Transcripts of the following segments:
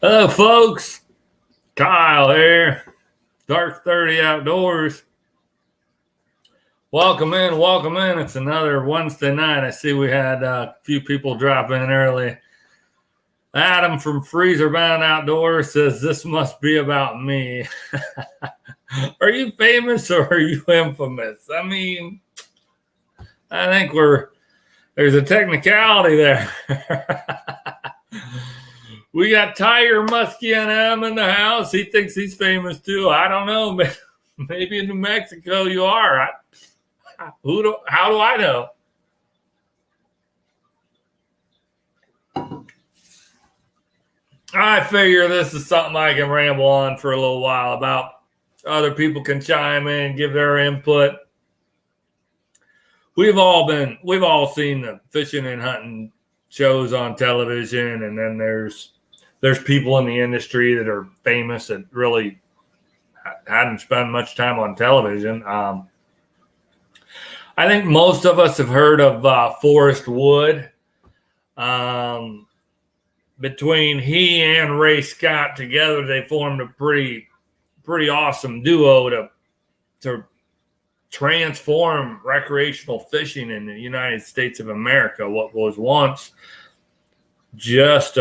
Hello, folks. Kyle here. Dark 30 Outdoors. Welcome in. Welcome in. It's another Wednesday night. I see we had a few people drop in early. Adam from Freezer Bound Outdoors says, "This must be about me." Are you famous or are you infamous? I mean, I think there's a technicality there. We got Tiger Muskie and M in the house. He thinks he's famous too. I don't know. Maybe in New Mexico you are. How do I know? I figure this is something I can ramble on for a little while about. Other people can chime in, give their input. We've all seen the fishing and hunting shows on television, and then there's people in the industry that are famous that really hadn't spent much time on television. I think most of us have heard of Forrest Wood. Between he and Ray Scott together, they formed a pretty awesome duo to transform recreational fishing in the United States of America. What was once just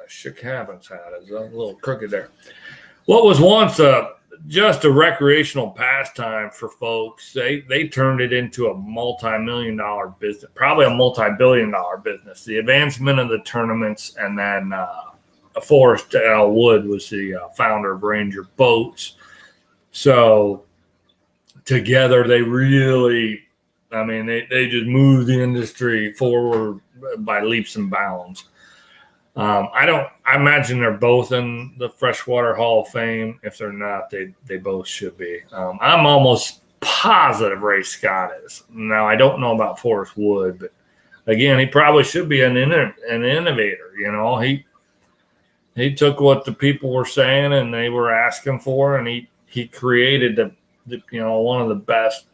shook Haven's hat is a little crooked there. What was once just a recreational pastime for folks, they turned it into a multi-million-dollar business, probably a multi-billion-dollar business. The advancement of the tournaments, and then Forrest L. Wood was the founder of Ranger Boats. So together they really, they just moved the industry forward by leaps and bounds. I imagine they're both in the Freshwater Hall of Fame. If they're not, they both should be. I'm almost positive Ray Scott is. Now, I don't know about Forrest Wood, but again, he probably should be an innovator. You know, he took what the people were saying and they were asking for, and he created one of the best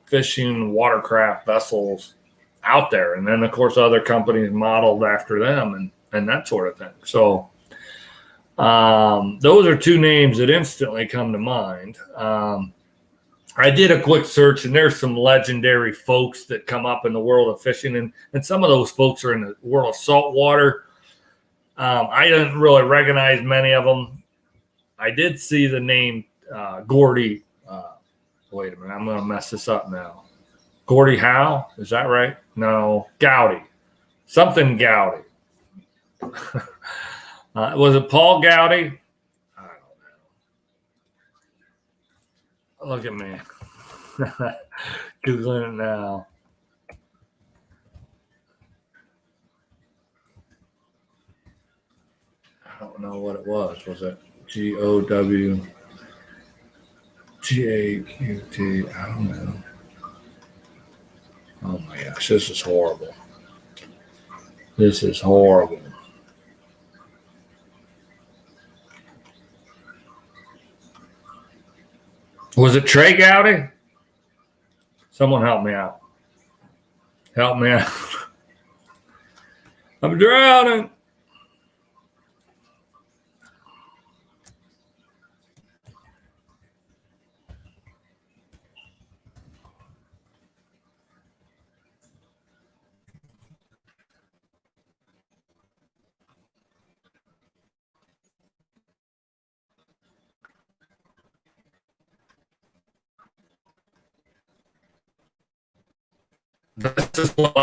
fishing watercraft vessels out there. And then, of course, other companies modeled after them and that sort of thing. So those are two names that instantly come to mind. I did a quick search, and there's some legendary folks that come up in the world of fishing, and some of those folks are in the world of saltwater. I didn't really recognize many of them. I did see the name Gordy. Wait a minute, I'm going to mess this up now. Gordie Howe, is that right? No, Gowdy. Something Gowdy. Was it Paul Gowdy? I don't know. Look at me. Googling it now. I don't know what it was. Was it Gowgutt? I don't know. Oh my gosh, this is horrible. This is horrible. Was it Trey Gowdy? Someone help me out. Help me out. I'm drowning. This is what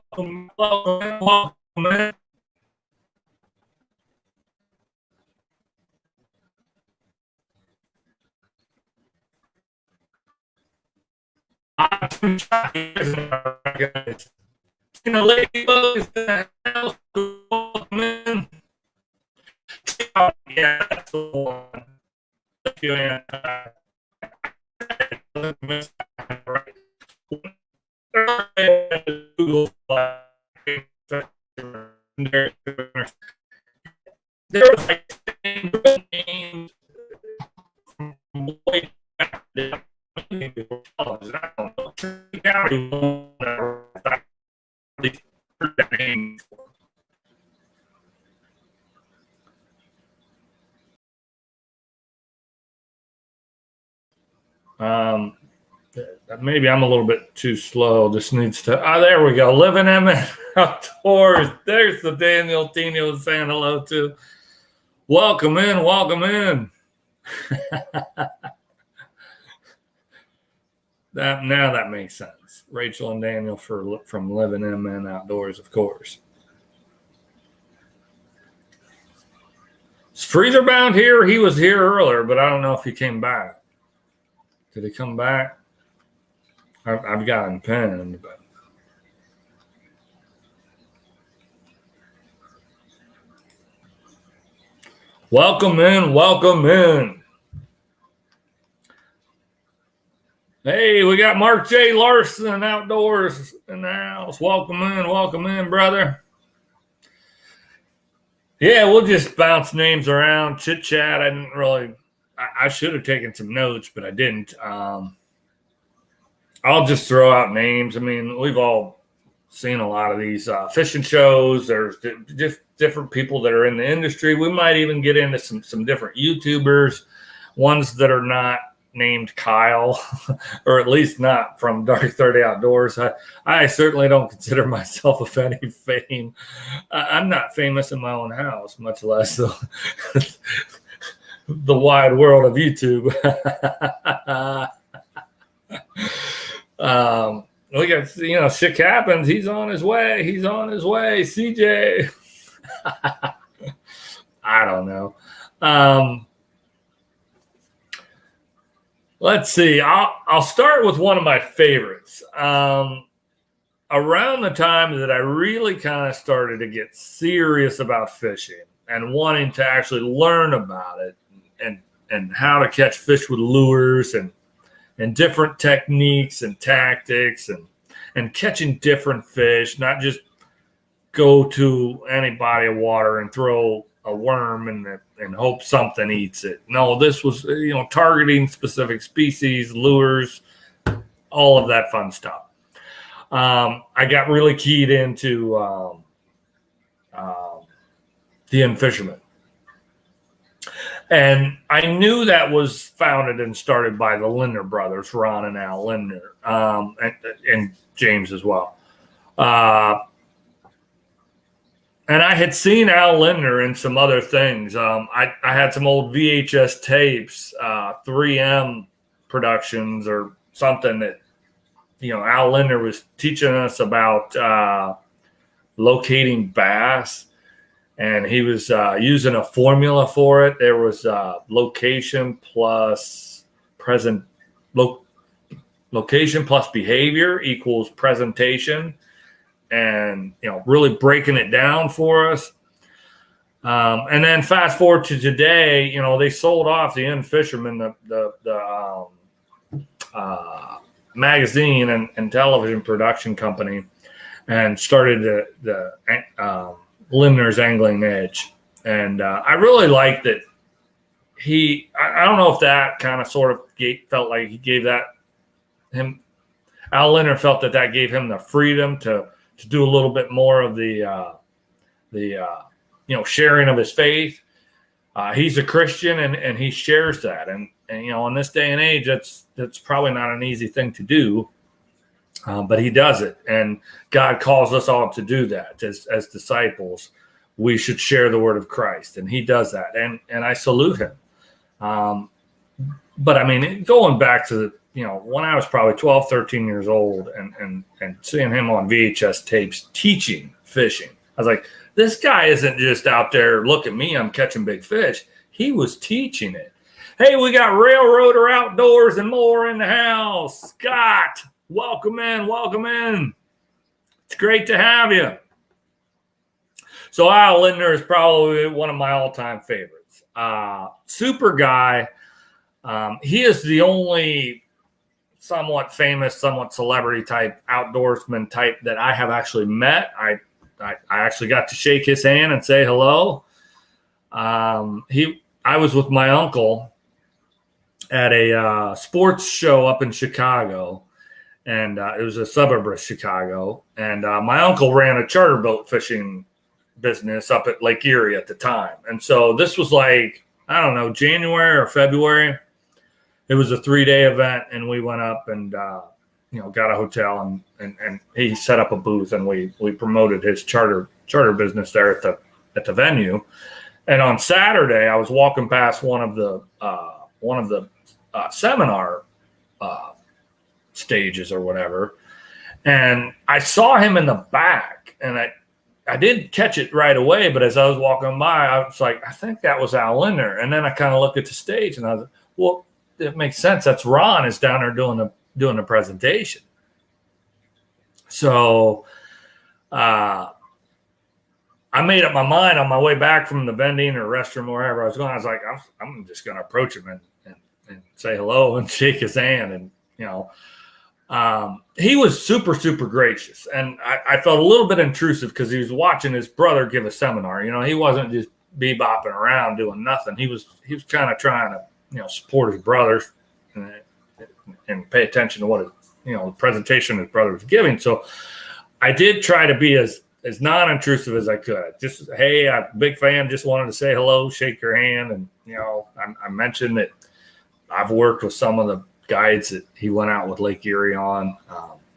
welcome in. Ladybugs in the house, welcome in. Yeah, that's the one. There was like names from way back then. I don't name for. Maybe I'm a little bit too slow. This needs to. There we go. Living MN Outdoors. There's the Daniel Tino saying hello to. Welcome in. Welcome in. Now that makes sense. Rachel and Daniel from Living MN Outdoors, of course. Is Freezer Bound here? He was here earlier, but I don't know if he came back. Did he come back? I've got him pinned, but welcome in, welcome in. Hey, we got Mark J. Larson Outdoors in the house. Welcome in, brother. Yeah, we'll just bounce names around, chit chat. I didn't really. I should have taken some notes, but I didn't. I'll just throw out names. I mean, we've all seen a lot of these fishing shows. There's just different people that are in the industry. We might even get into some different YouTubers, ones that are not named Kyle, or at least not from Dark 30 Outdoors. I certainly don't consider myself of any fame. I'm not famous in my own house, much less the wide world of YouTube. We got, shit happens. He's on his way. CJ. I don't know. Let's see. I'll start with one of my favorites. Around the time that I really kind of started to get serious about fishing and wanting to actually learn about it and how to catch fish with lures and different techniques and tactics and catching different fish, not just go to any body of water and throw a worm and hope something eats it. No, this was, targeting specific species, lures, all of that fun stuff. I got really keyed into the end fisherman. And I knew that was founded and started by the Lindner brothers, Ron and Al Lindner, and James as well. And I had seen Al Lindner in some other things. I had some old VHS tapes, 3M productions or something that, Al Lindner was teaching us about locating bass. And he was using a formula for it. There was location plus location plus behavior equals presentation, and really breaking it down for us. And then fast forward to today, they sold off the End Fisherman, the magazine and television production company, and started the Lindner's Angling Edge. And I really liked that I don't know if that kind of sort of felt like he gave Al Lindner felt that gave him the freedom to do a little bit more of the sharing of his faith. He's a Christian and he shares that. And in this day and age, that's probably not an easy thing to do. But he does it, and God calls us all to do that as disciples. We should share the word of Christ, and he does that, and I salute him. But I mean, going back to when I was probably 12, 13 years old, and seeing him on VHS tapes teaching fishing, I was like, this guy isn't just out there, look at me, I'm catching big fish. He was teaching it. Hey, we got Railroader Outdoors and more in the house. Scott. Welcome in. It's great to have you. So Al Lindner is probably one of my all-time favorites. Super guy. He is the only somewhat famous, somewhat celebrity type outdoorsman type that I have actually met. I actually got to shake his hand and say hello. I was with my uncle at a sports show up in Chicago. and it was a suburb of Chicago. And my uncle ran a charter boat fishing business up at Lake Erie at the time. And so this was like, I don't know, January or February. It was a 3-day event, and we went up and got a hotel, and he set up a booth, and we promoted his charter business there at the venue. And on Saturday, I was walking past one of the seminar stages or whatever, and I saw him in the back, and I didn't catch it right away, but as I was walking by, I was like, I think that was Al Linder. And then I kind of looked at the stage, and I was like, well, it makes sense. That's Ron is down there doing the presentation. So I made up my mind on my way back from the vending or restroom or wherever I was going. I was like, I'm just going to approach him and say hello and shake his hand. And, he was super, super gracious. And I felt a little bit intrusive because he was watching his brother give a seminar. He wasn't just bebopping around doing nothing. He was kind of trying to, support his brothers and pay attention to what the presentation his brother was giving. So I did try to be as non-intrusive as I could. Just, hey, I'm a big fan. Just wanted to say hello, shake your hand. And, I mentioned that I've worked with some of the guides that he went out with Lake Erie on,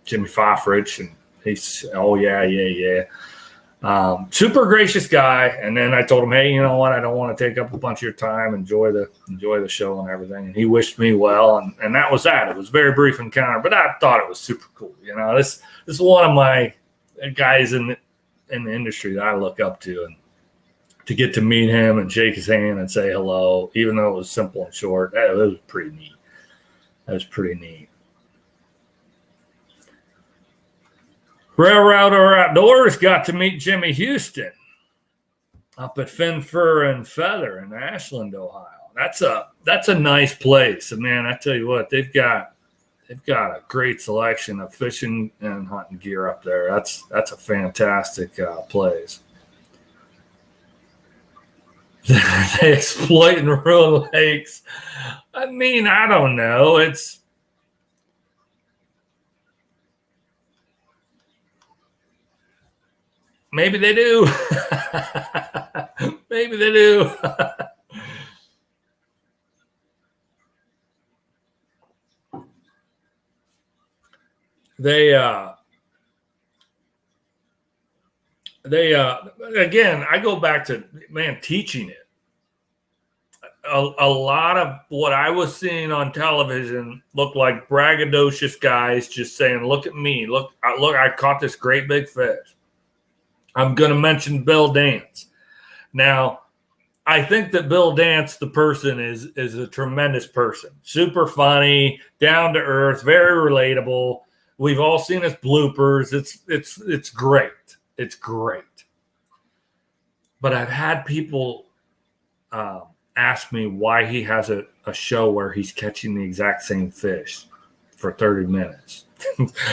Jimmy Foffrich, and he's, oh, yeah. Super gracious guy. And then I told him, hey, you know what? I don't want to take up a bunch of your time. Enjoy the show and everything. And he wished me well. And that was that. It was a very brief encounter, but I thought it was super cool. This is one of my guys in the industry that I look up to, and to get to meet him and shake his hand and say hello, even though it was simple and short, it was pretty neat. That was pretty neat. Railroader Outdoors got to meet Jimmy Houston up at Fin Fur and Feather in Ashland, Ohio. That's a nice place. And man, I tell you what, they've got a great selection of fishing and hunting gear up there. That's a fantastic place. They exploit and ruin lakes. I mean, I don't know. Maybe they do. Maybe they do. They again, I go back to, man, teaching it. A lot of what I was seeing on television looked like braggadocious guys just saying, look at me. Look, I caught this great big fish. I'm going to mention Bill Dance. Now, I think that Bill Dance, the person, is a tremendous person. Super funny, down to earth, very relatable. We've all seen his bloopers. It's great. It's great. But I've had people ask me why he has a show where he's catching the exact same fish for 30 minutes.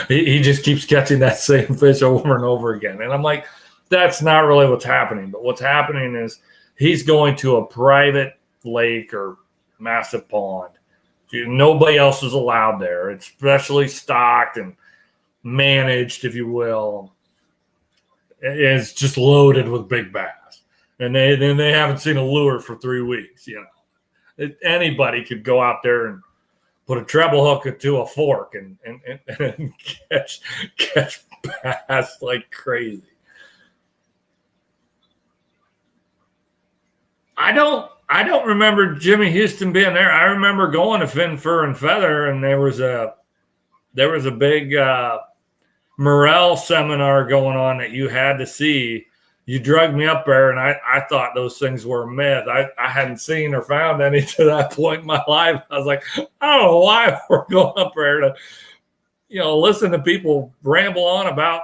he just keeps catching that same fish over and over again. And I'm like, that's not really what's happening. But what's happening is he's going to a private lake or massive pond. Nobody else is allowed there. It's specially stocked and managed, if you will. It's just loaded with big bass. And they haven't seen a lure for 3 weeks. Anybody could go out there and put a treble hook to a fork and catch bass like crazy. I don't remember Jimmy Houston being there. I remember going to Fin Fur and Feather, and there was a big morel seminar going on that you had to see. You drugged me up there, and I thought those things were a myth. I hadn't seen or found any to that point in my life. I was like, I don't know why we're going up there to, listen to people ramble on about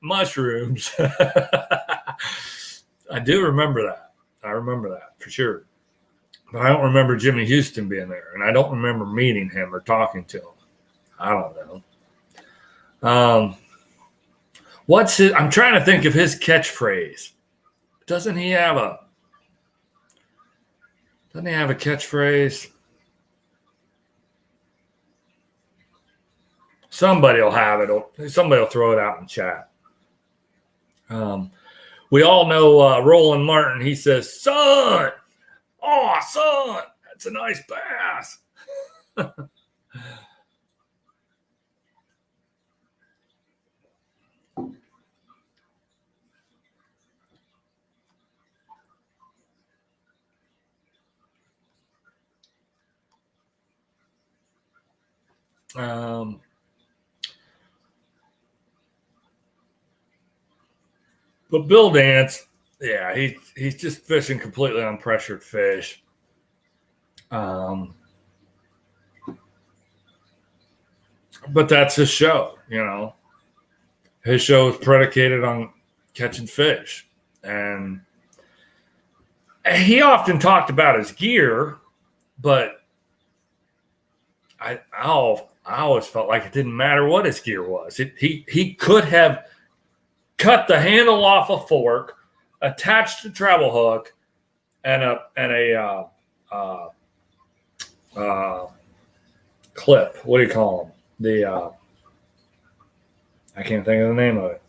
mushrooms. I do remember that. I remember that for sure. But I don't remember Jimmy Houston being there, and I don't remember meeting him or talking to him. I don't know. What's his? I'm trying to think of his catchphrase. Doesn't he have a catchphrase? Somebody will have it. Somebody will throw it out in chat. We all know Roland Martin. He says, son, that's a nice bass. But Bill Dance, yeah, he's just fishing completely unpressured fish. But that's his show, His show is predicated on catching fish. And he often talked about his gear, but I always felt like it didn't matter what his gear was. He could have cut the handle off a fork, attached a treble hook, and a clip. What do you call them? I can't think of the name of it.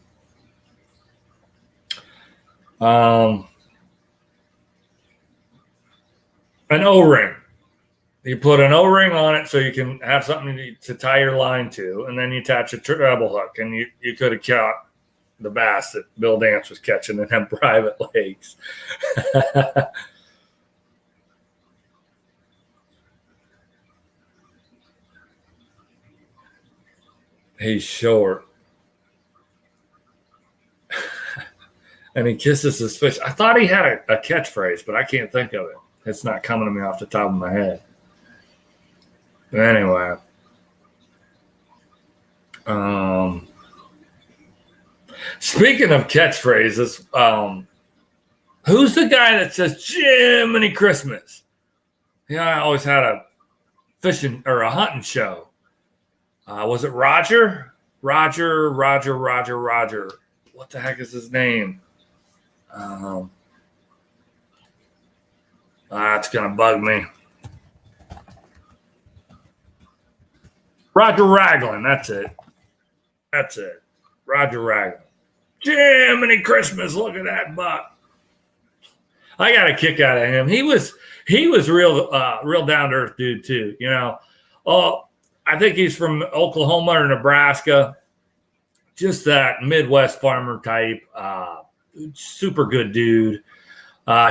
An O-ring. You put an O-ring on it so you can have something to tie your line to, and then you attach a treble hook, and you could have caught the bass that Bill Dance was catching in them private lakes. He's short. And he kisses his fish. I thought he had a catchphrase, but I can't think of it. It's not coming to me off the top of my head. But anyway. Speaking of catchphrases, who's the guy that says Jiminy Christmas? Yeah, I always had a fishing or a hunting show. Was it Roger? Roger. What the heck is his name? It's going to bug me. Roger Ragland, that's it. Roger Ragland. Jiminy Christmas, look at that buck. I got a kick out of him. He was real down to earth dude too. I think he's from Oklahoma or Nebraska. Just that Midwest farmer type. Super good dude.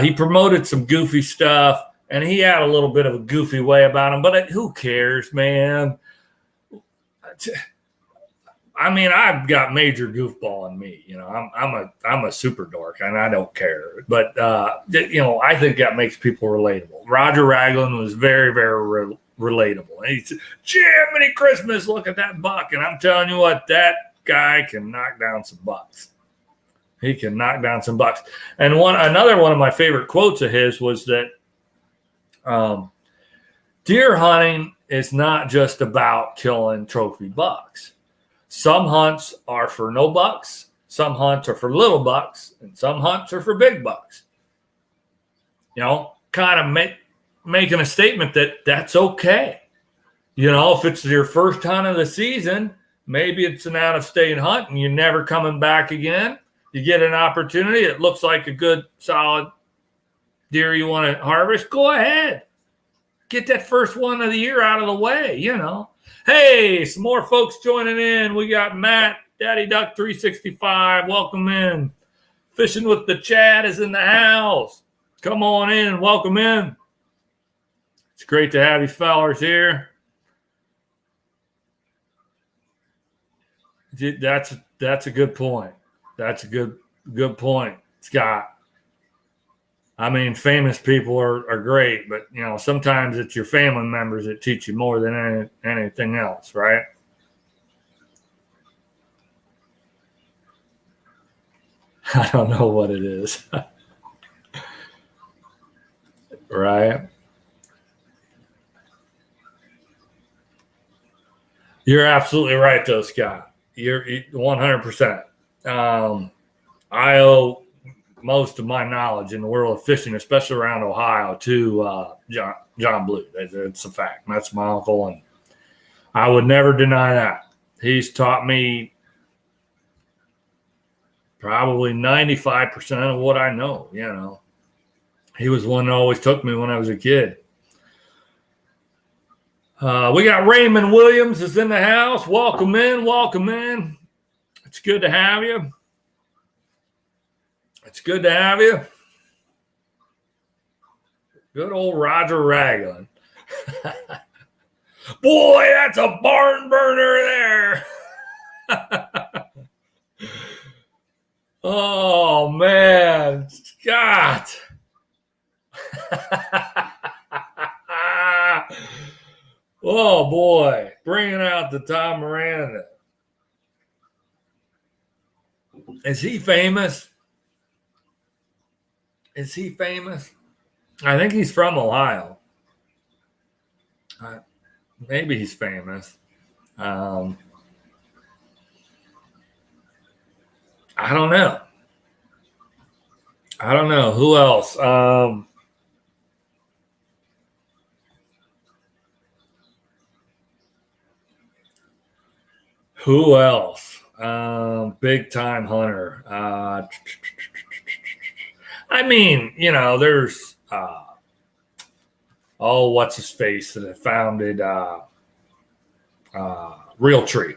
He promoted some goofy stuff, and he had a little bit of a goofy way about him. But who cares, man? I mean, I've got major goofball in me. I'm a super dork, and I don't care. But I think that makes people relatable. Roger Ragland was very, very relatable. And he said, "Jiminy Christmas, look at that buck!" And I'm telling you what, that guy can knock down some bucks. He can knock down some bucks. And another one of my favorite quotes of his was that deer hunting is not just about killing trophy bucks. Some hunts are for no bucks, some hunts are for little bucks, and some hunts are for big bucks. Kind of making a statement that that's okay. If it's your first hunt of the season, maybe it's an out-of-state hunt and you're never coming back again. You get an opportunity. It looks like a good, solid deer you want to harvest. Go ahead. Get that first one of the year out of the way, Hey, some more folks joining in. We got Matt, Daddy Duck 365. Welcome in. Fishing with the Chad is in the house. Come on in. Welcome in. It's great to have you fellers here. That's a good point. That's a good point, Scott. I mean, famous people are great, but, sometimes it's your family members that teach you more than anything else, right? I don't know what it is. Right? You're absolutely right, though, Scott. You're 100%. I owe most of my knowledge in the world of fishing, especially around Ohio, to John Blue. It's a fact. That's my uncle, and I would never deny that. He's taught me probably 95% of what I know, you know. He was one that always took me when I was a kid. We got Raymond Williams is in the house. Welcome in, welcome in. It's good to have you. It's good to have you. Good old Roger Ragland. Boy, that's a barn burner there. Oh, man. Scott. Oh, boy. Bringing out the Tom Miranda. Is he famous? Is he famous? I think he's from Ohio. Maybe he's famous. I don't know. I don't know. Who else? Who else? Big time hunter. I mean, you know, there's what's his face that founded Realtree.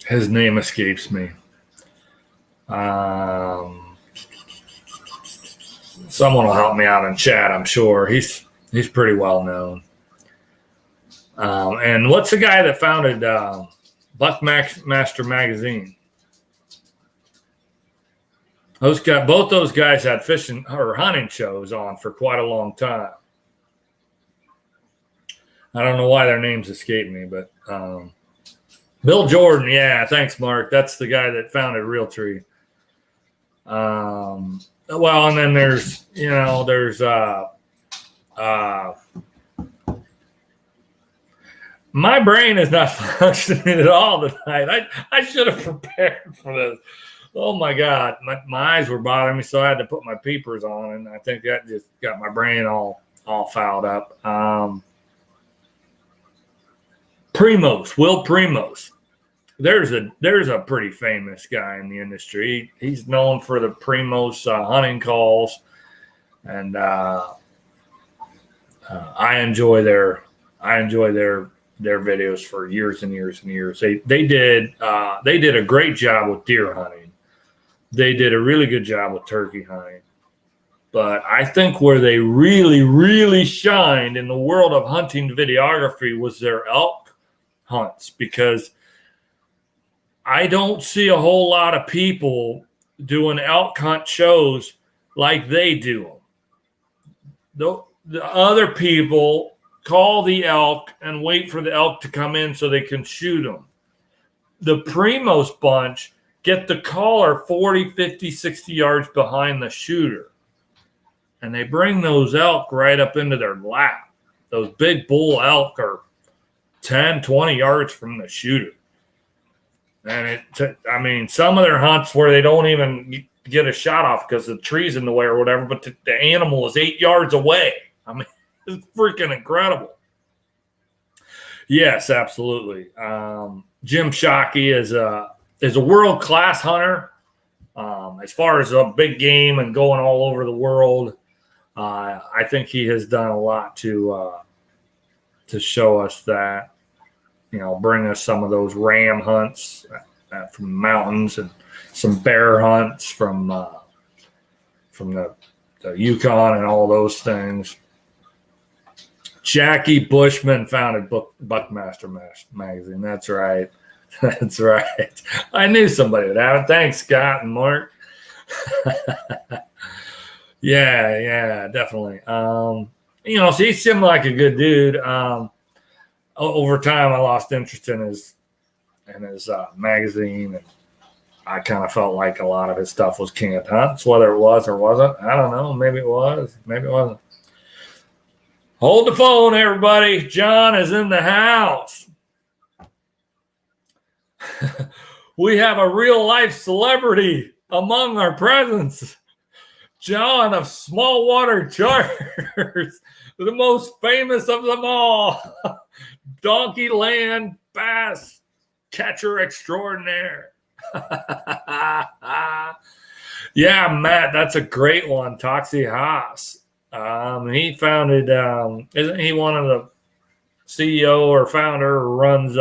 His name escapes me. Someone will help me out in chat, I'm sure. He's pretty well known. And what's the guy that founded Buckmaster Magazine? Both those guys had fishing or hunting shows on for quite a long time. I don't know why their names escape me, but Bill Jordan, yeah, thanks, Mark. That's the guy that founded Realtree. Well, and then there's my brain is not functioning at all tonight. I should have prepared for this. Oh my God, my eyes were bothering me, so I had to put my peepers on, and I think that just got my brain all fouled up. Will Primos. There's a pretty famous guy in the industry. He's known for the Primos hunting calls, and I enjoy their videos for years and years and years. They did a great job with deer hunting. They did a really good job with turkey hunting. But I think where they really, really shined in the world of hunting videography was their elk hunts, because I don't see a whole lot of people doing elk hunt shows like they do them. The other people call the elk and wait for the elk to come in so they can shoot them. The Primos bunch get the caller 40, 50, 60 yards behind the shooter. And they bring those elk right up into their lap. Those big bull elk are 10, 20 yards from the shooter. And some of their hunts where they don't even get a shot off because the tree's in the way or whatever, but the animal is 8 yards away. I mean, it's freaking incredible. Yes, absolutely. Jim Shockey is a world-class hunter. As far as a big game and going all over the world, I think he has done a lot to show us that, bring us some of those ram hunts from the mountains and some bear hunts from the Yukon and all those things. Jackie Bushman founded Buckmaster Magazine. That's right. That's right. I knew somebody would have it. Thanks, Scott and Mark. Yeah, definitely. So he seemed like a good dude. Over time, I lost interest in his magazine, and I kind of felt like a lot of his stuff was canned hunts, whether it was or wasn't. I don't know. Maybe it was. Maybe it wasn't. Hold the phone, everybody. John is in the house. We have a real-life celebrity among our presence. John of Small Water Charters, the most famous of them all. Donkey Land bass catcher extraordinaire. Yeah, Matt, that's a great one. Toxie Haas. He founded, isn't he one of the CEO or founder who runs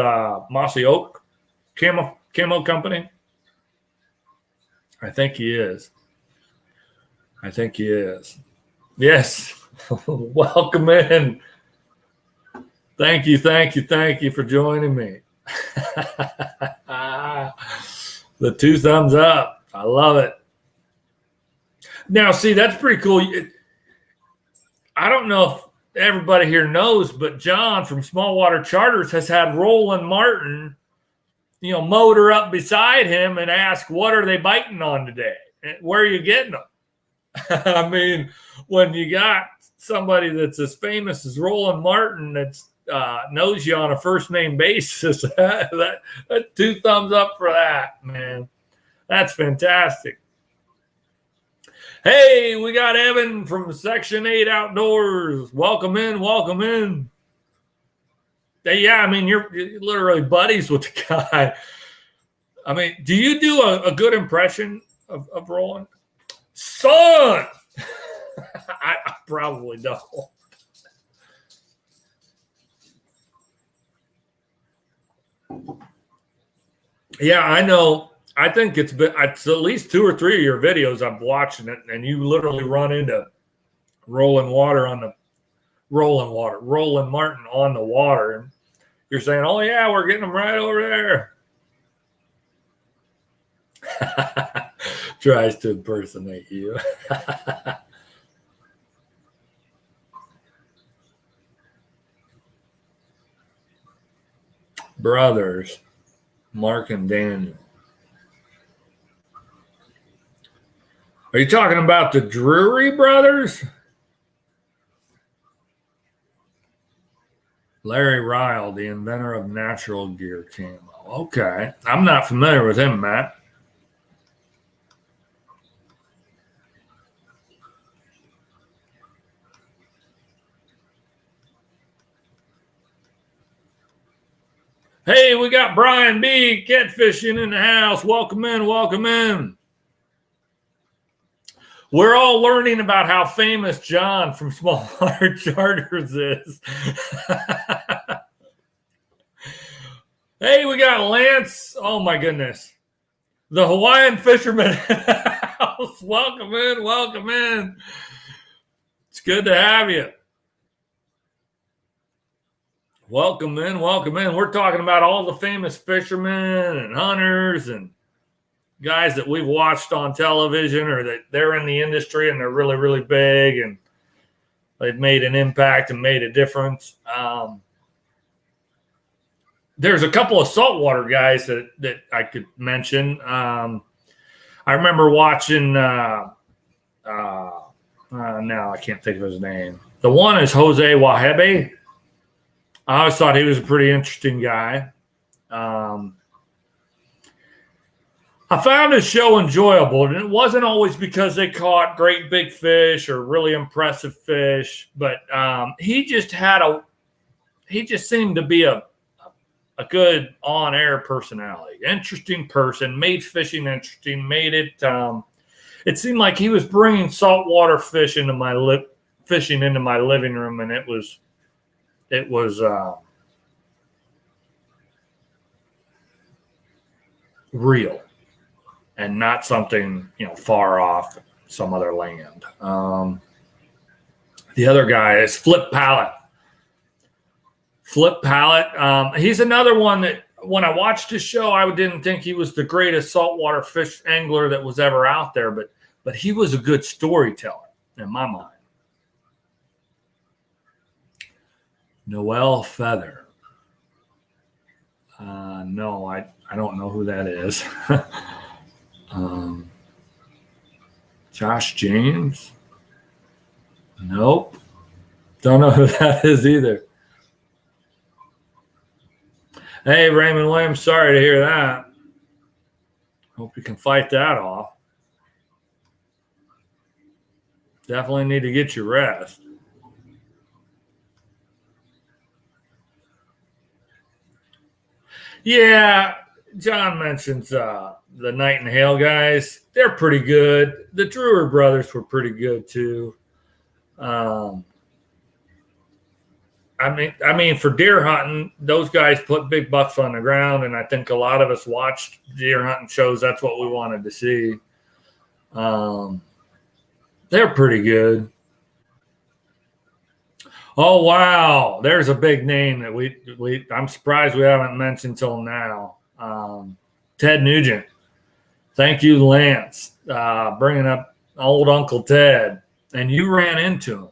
Mossy Oak Camo Company? I think he is. Yes. Welcome in. Thank you for joining me. The 2 thumbs up. I love it. Now, see, that's pretty cool. I don't know if everybody here knows, but John from Small Water Charters has had Roland Martin, motor up beside him and ask, what are they biting on today? Where are you getting them? I mean, when you got somebody that's as famous as Roland Martin that knows you on a first name basis, that 2 thumbs up for that, man. That's fantastic. Hey, we got Evan from Section 8 Outdoors. Welcome in. Hey, yeah, I mean, you're literally buddies with the guy. I mean, do you do a good impression of Roland? Son! I probably don't. Yeah, I know. I think it's at least 2 or 3 of your videos I'm watching it, and you literally run into Roland Martin on the water, and you're saying, "Oh yeah, we're getting them right over there." Tries to impersonate you. Brothers, Mark and Daniel. Are you talking about the Drury brothers? Larry Ryle, the inventor of natural gear camo. Okay. I'm not familiar with him, Matt. Hey, we got Brian B. Catfishing in the house. Welcome in. We're all learning about how famous John from Small Water Charters is. Hey, we got Lance. Oh, my goodness. The Hawaiian fisherman house. Welcome in. It's good to have you. Welcome in. We're talking about all the famous fishermen and hunters and guys that we've watched on television or that they're in the industry and they're really, really big and they've made an impact and made a difference. There's a couple of saltwater guys that I could mention. I remember watching, now I can't think of his name. The one is Jose Wahebe. I always thought he was a pretty interesting guy. I found his show enjoyable, and it wasn't always because they caught great big fish or really impressive fish, but he just seemed to be a good on-air personality, interesting person, made fishing interesting, made it. It seemed like he was bringing saltwater fish into my fishing into my living room, and it was real. And not something, far off some other land. The other guy is Flip Pallet. He's another one that when I watched his show, I didn't think he was the greatest saltwater fish angler that was ever out there, but he was a good storyteller in my mind. Noel Feather. No, I don't know who that is. Josh James? Nope. Don't know who that is either. Hey, Raymond Williams, sorry to hear that. Hope you can fight that off. Definitely need to get your rest. Yeah, John mentions the Night and Hail guys. They're pretty good. The Drewer brothers were pretty good too. I mean, for deer hunting, those guys put big bucks on the ground, and I think a lot of us watched deer hunting shows. That's what we wanted to see. They're pretty good. Oh wow, there's a big name that we I'm surprised we haven't mentioned till now. Ted Nugent. Thank you, Lance, bringing up old Uncle Ted. And you ran into him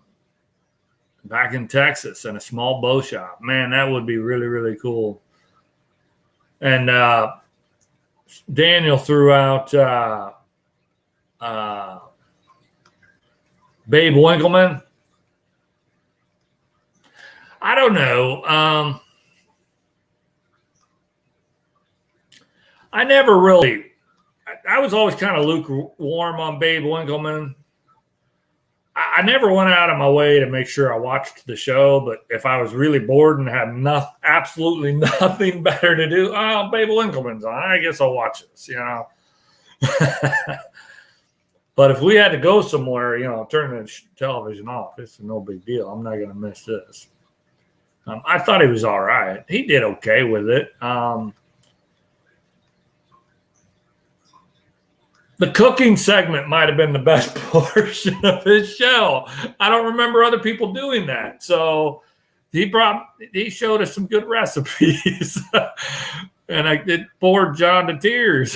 back in Texas in a small bow shop. Man, that would be really, really cool. And Daniel threw out Babe Winkleman. I don't know. I never really. I was always kind of lukewarm on Babe Winkleman. I never went out of my way to make sure I watched the show, but if I was really bored and had absolutely nothing better to do, oh, Babe Winkleman's on. I guess I'll watch this, you know. But if we had to go somewhere, you know, turn the television off. It's no big deal. I'm not going to miss this. I thought he was all right. He did okay with it. The cooking segment might have been the best portion of his show. I don't remember other people doing that. So he showed us some good recipes. And it bored John to tears.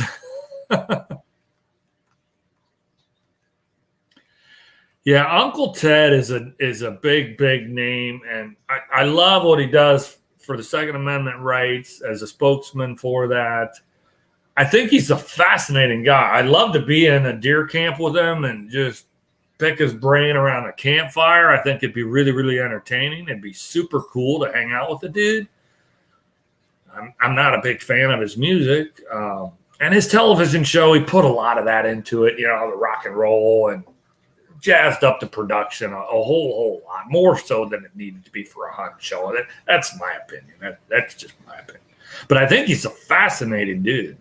Yeah, Uncle Ted is a big, big name, and I love what he does for the Second Amendment rights as a spokesman for that. I think he's a fascinating guy. I'd love to be in a deer camp with him and just pick his brain around a campfire. I think it'd be really, really entertaining. It'd be super cool to hang out with the dude. I'm not a big fan of his music. And his television show, he put a lot of that into it, you know, the rock and roll, and jazzed up the production a whole lot, more so than it needed to be for a hunt show. That's my opinion. That's just my opinion. But I think he's a fascinating dude.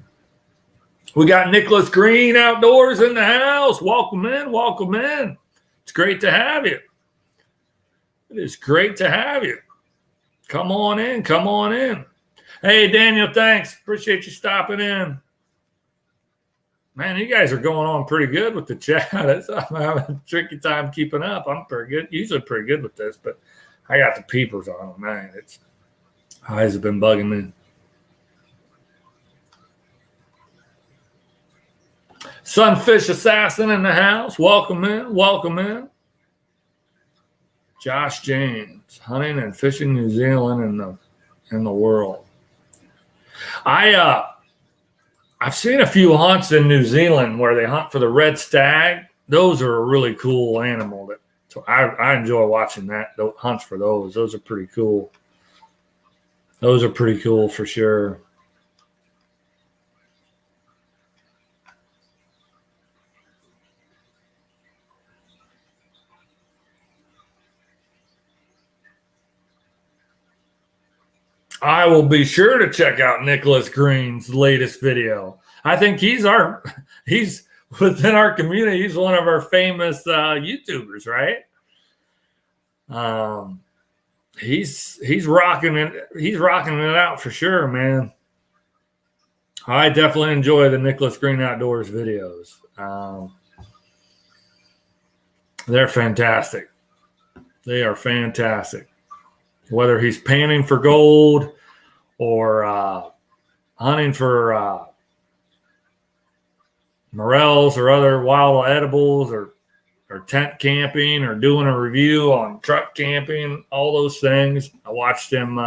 We got Nicholas Green Outdoors in the house. Welcome in. Welcome in. It's great to have you. It is great to have you. Come on in. Come on in. Hey, Daniel, thanks. Appreciate you stopping in. Man, you guys are going on pretty good with the chat. I'm having a tricky time keeping up. I'm pretty good. Usually pretty good with this, but I got the peepers on, man. Eyes have been bugging me. Sunfish Assassin in the house. Welcome in. Welcome in. Josh James, hunting and fishing New Zealand in the world. I've seen a few hunts in New Zealand where they hunt for the red stag. Those are a really cool animal. So I enjoy watching those hunts for those. Those are pretty cool. Those are pretty cool for sure. I will be sure to check out Nicholas Green's latest video. I think he's within our community. He's one of our famous YouTubers, right? He's rocking it. He's rocking it out for sure, man. I definitely enjoy the Nicholas Green Outdoors videos. They're fantastic. They are fantastic. Whether he's panning for gold or hunting for morels or other wild edibles, or tent camping, or doing a review on truck camping, all those things. I watched him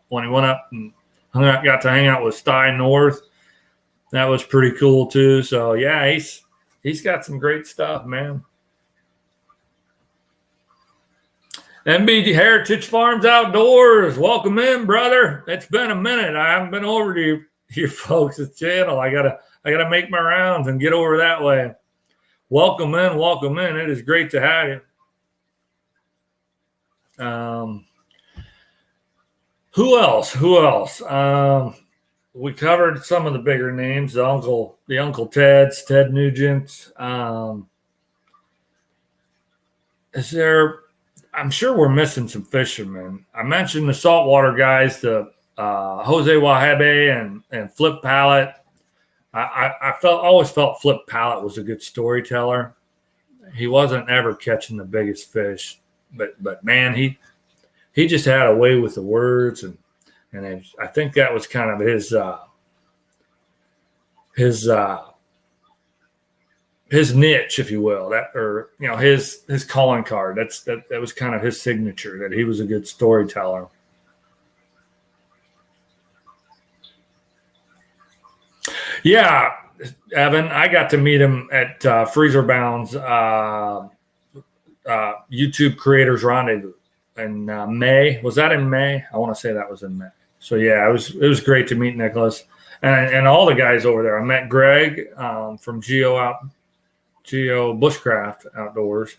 when he went up and got to hang out with Stein North. That was pretty cool too. So yeah, he's got some great stuff, man. MB Heritage Farms Outdoors, welcome in, brother. It's been a minute. I haven't been over to your folks' channel. I gotta make my rounds and get over that way. Welcome in, welcome in. It is great to have you. Who else? we covered some of the bigger names, the Uncle Teds, Ted Nugent. Is there? I'm sure we're missing some fishermen. I mentioned the saltwater guys, the Jose Wahebe and Flip Pallet. I always felt Flip Pallet was a good storyteller. He wasn't ever catching the biggest fish, but man, he just had a way with the words, and I think that was kind of his niche, if you will, his calling card. That was kind of his signature, that he was a good storyteller. Yeah, Evan, I got to meet him at Freezer Bound's YouTube Creators Rendezvous in May. Was that in May? I want to say that was in May. So yeah, it was great to meet Nicholas and all the guys over there. I met Greg from Geo Bushcraft Outdoors.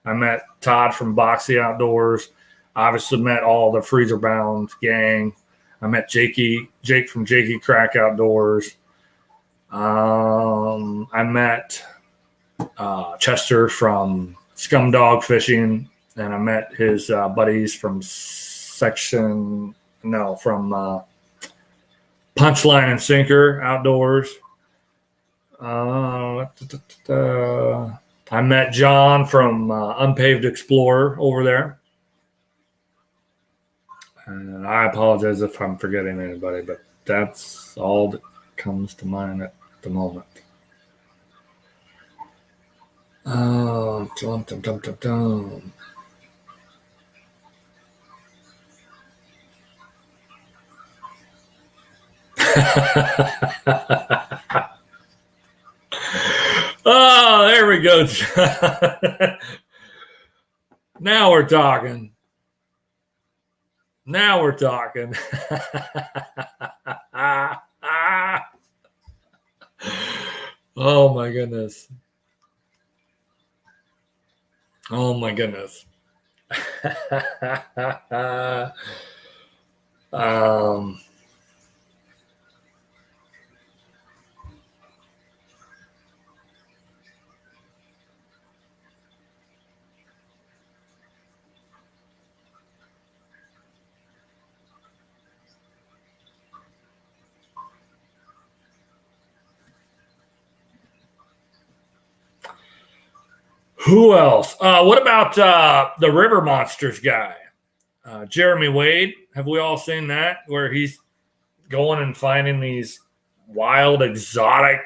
I met Todd from Boxy Outdoors. Obviously met all the Freezer Bound gang. I met Jake from Jakey Crack Outdoors. I met Chester from Scum Dog Fishing, and I met his buddies from Punchline and Sinker Outdoors. I met John from Unpaved Explorer over there. And I apologize if I'm forgetting anybody, but that's all that comes to mind at the moment. Oh, there we go. Now we're talking. Oh my goodness. Who else? What about the River Monsters guy? Jeremy Wade. Have we all seen that? Where he's going and finding these wild, exotic,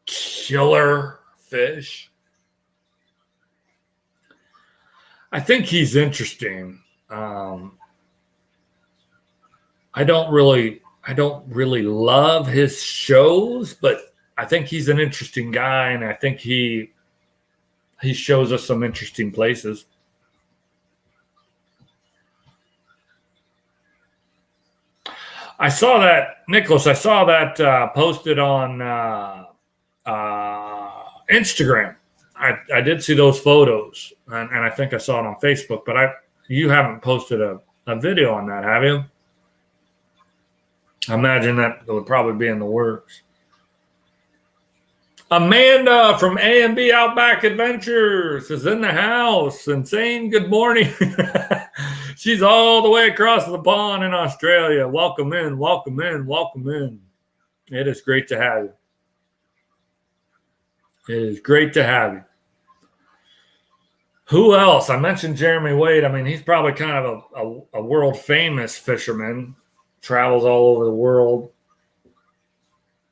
killer fish. I think he's interesting. I don't really love his shows, but I think he's an interesting guy, and I think he shows us some interesting places. I saw that, Nicholas. I saw that posted on Instagram. I did see those photos, and I think I saw it on Facebook. But you haven't posted a video on that, have you? I imagine that would probably be in the works. Amanda from A&B Outback Adventures is in the house and saying good morning. She's all the way across the pond in Australia. Welcome in. It is great to have you. Who else? I mentioned Jeremy Wade. I mean, he's probably kind of a world famous fisherman, travels all over the world.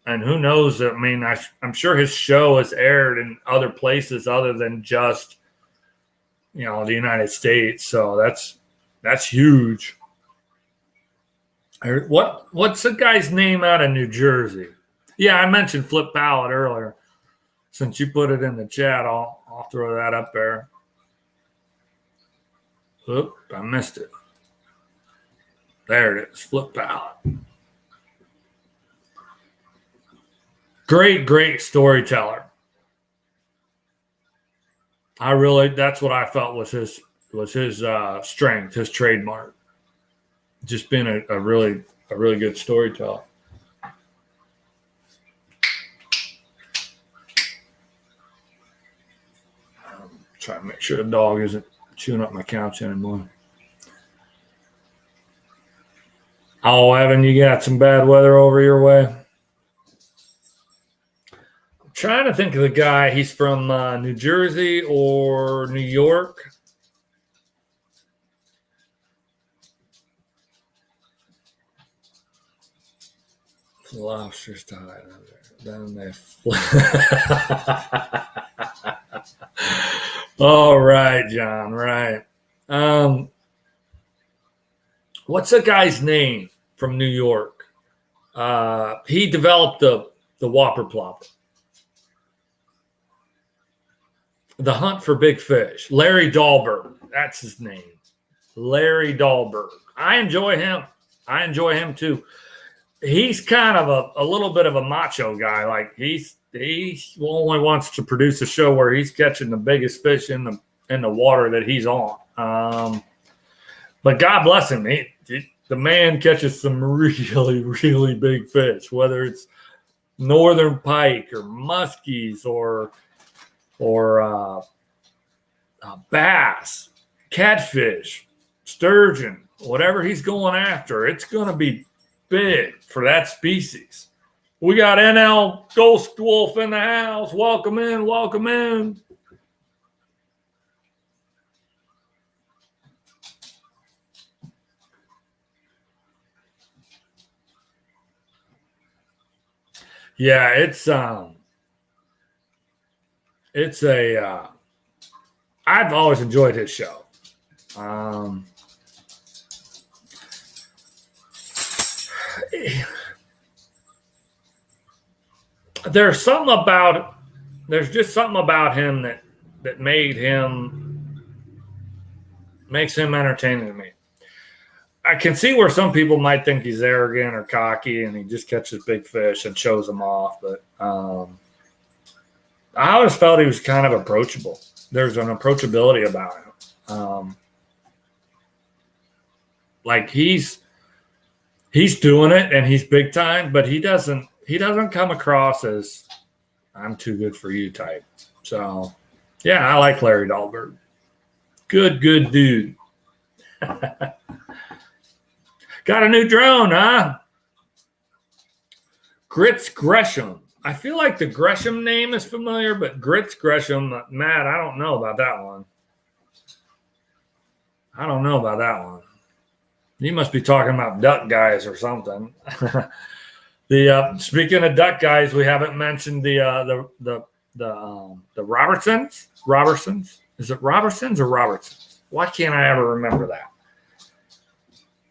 And who knows? I mean, I'm sure his show has aired in other places other than just, the United States. So that's huge. What's the guy's name out of New Jersey? Yeah, I mentioned Flip Pallet earlier. Since you put it in the chat, I'll throw that up there. Oop, I missed it. There it is, Flip Pallet. Great storyteller. That's what I felt was his strength, his trademark. Just being a really a really good storyteller. Try to make sure the dog isn't chewing up my couch anymore. Oh, Evan, you got some bad weather over your way? I'm trying to think of the guy. He's from New Jersey or New York. Lobsters died under. Then they all right, John. Right. What's the guy's name from New York? He developed the Whopper Plopper. The Hunt for Big Fish. Larry Dahlberg. That's his name. Larry Dahlberg. I enjoy him. I enjoy him too. He's kind of a little bit of a macho guy. Like he only wants to produce a show where he's catching the biggest fish in the water that he's on. But God bless him. The man catches some really, really big fish, whether it's northern pike or muskies or bass, catfish, sturgeon, whatever he's going after. It's going to be big for that species. We got NL Ghost Wolf in the house. Welcome in, welcome in. Yeah, I've always enjoyed his show. There's just something about him that makes him entertaining to me. I can see where some people might think he's arrogant or cocky and he just catches big fish and shows them off. But I always felt he was kind of approachable. There's an approachability about him. Like he's doing it and he's big time, but he doesn't come across as I'm too good for you type. So yeah, I like Larry Dahlberg. Good dude. Got a new drone, huh? Grits Gresham. I feel like the Gresham name is familiar, but Grits Gresham, Matt, I don't know about that one. You must be talking about duck guys or something. Speaking of duck guys, we haven't mentioned the Robertsons. Robertsons. Is it Robertsons or Robertsons? Why can't I ever remember that?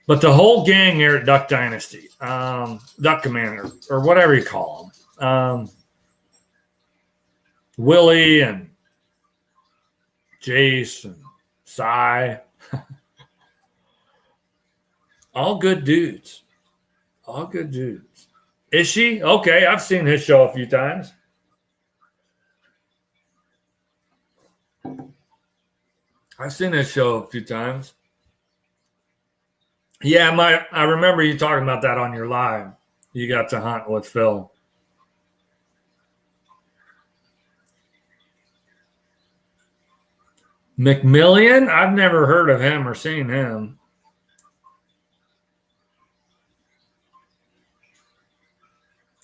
But the whole gang here at Duck Dynasty, Duck Commander, or whatever you call them, Willie and Jace and Cy, all good dudes. All good dudes. Is she? Okay, I've seen his show a few times. Yeah, I remember you talking about that on your live. You got to hunt with Phil. McMillian? I've never heard of him or seen him.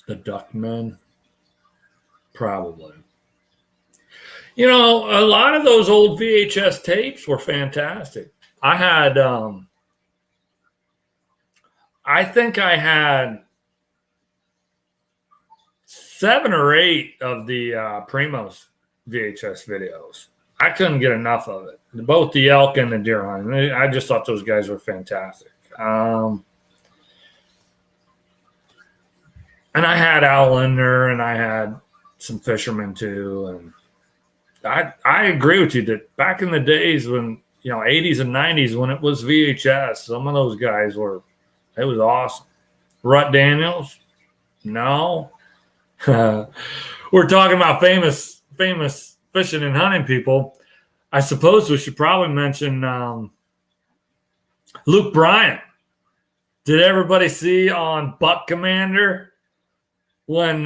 The Duckman? Probably. You know, a lot of those old VHS tapes were fantastic. I think I had 7 or 8 of the Primos VHS videos. I couldn't get enough of it. Both the elk and the deer hunting. I just thought those guys were fantastic. And I had Al Lindner and I had some fishermen too. And I agree with you that back in the days when, 80s and 90s when it was VHS, some of those guys it was awesome. Rut Daniels? No. We're talking about famous fishing and hunting people. I suppose we should probably mention Luke Bryan. Did everybody see on Buck Commander when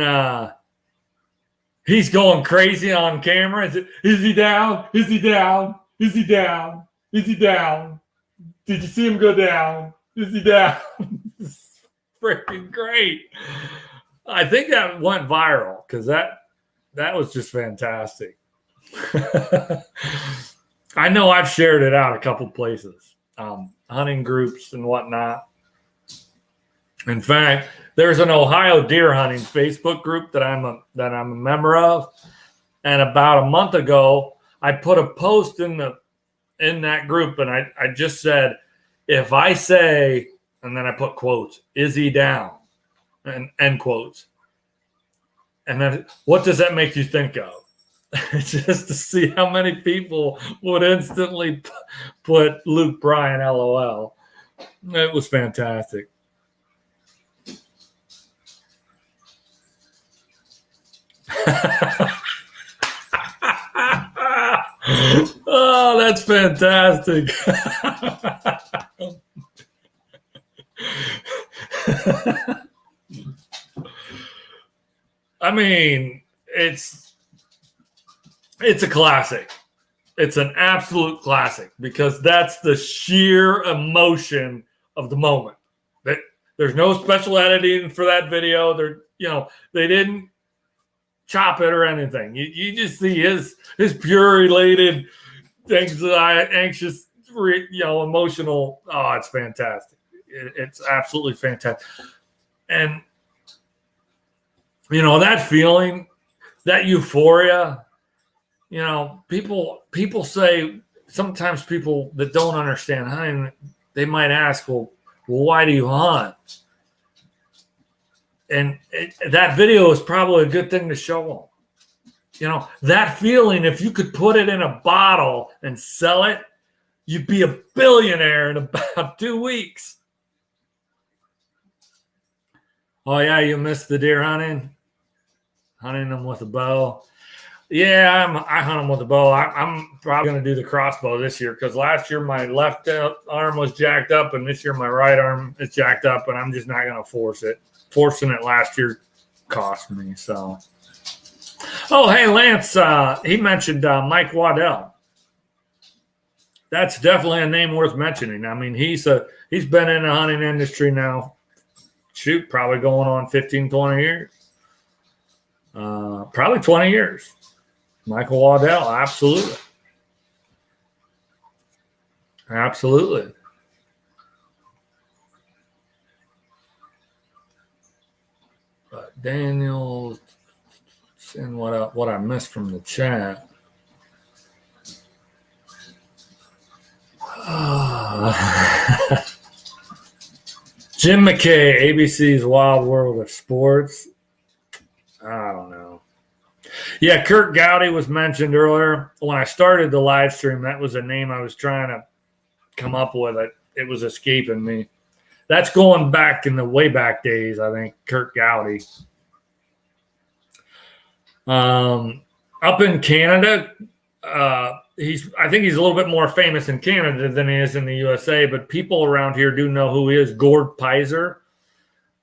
he's going crazy on camera? Is he down? Is he down? Is he down? Is he down? Did you see him go down? Is he down? Freaking great. I think that went viral because that was just fantastic. I know I've shared it out a couple places, hunting groups and whatnot. In fact, there's an Ohio deer hunting Facebook group that I'm a member of, and about a month ago, I put a post in that group, and I just said, if I say, and then I put quotes, is he down, and end quotes, and then what does that make you think of? Just to see how many people would instantly put Luke Bryan LOL. It was fantastic. Oh, that's fantastic. I mean, it's a classic. It's an absolute classic because that's the sheer emotion of the moment. There's no special editing for that video. They didn't chop it or anything. You just see his pure elated, anxious, emotional. Oh, it's fantastic. It's absolutely fantastic. And that feeling, that euphoria. People say, sometimes people that don't understand hunting, they might ask, well, why do you hunt? And that video is probably a good thing to show them. That feeling, if you could put it in a bottle and sell it, you'd be a billionaire in about 2 weeks. Oh, yeah, you missed the deer hunting them with a bow. Yeah, I hunt them with a bow. I'm probably going to do the crossbow this year because last year my left arm was jacked up and this year my right arm is jacked up, and I'm just not going to force it. Forcing it last year cost me. So, oh, hey, Lance, he mentioned Mike Waddell. That's definitely a name worth mentioning. I mean, he's been in the hunting industry now, probably going on 15, 20 years. Probably 20 years. Michael Waddell, absolutely. Absolutely. Daniel, seeing what I missed from the chat. Jim McKay, ABC's Wild World of Sports. I don't know. Yeah, Kurt Gowdy was mentioned earlier. When I started the live stream, that was a name I was trying to come up with. It was escaping me. That's going back in the way back days, I think, Kurt Gowdy. Up in Canada, I think he's a little bit more famous in Canada than he is in the USA, but people around here do know who he is, Gord Pizer.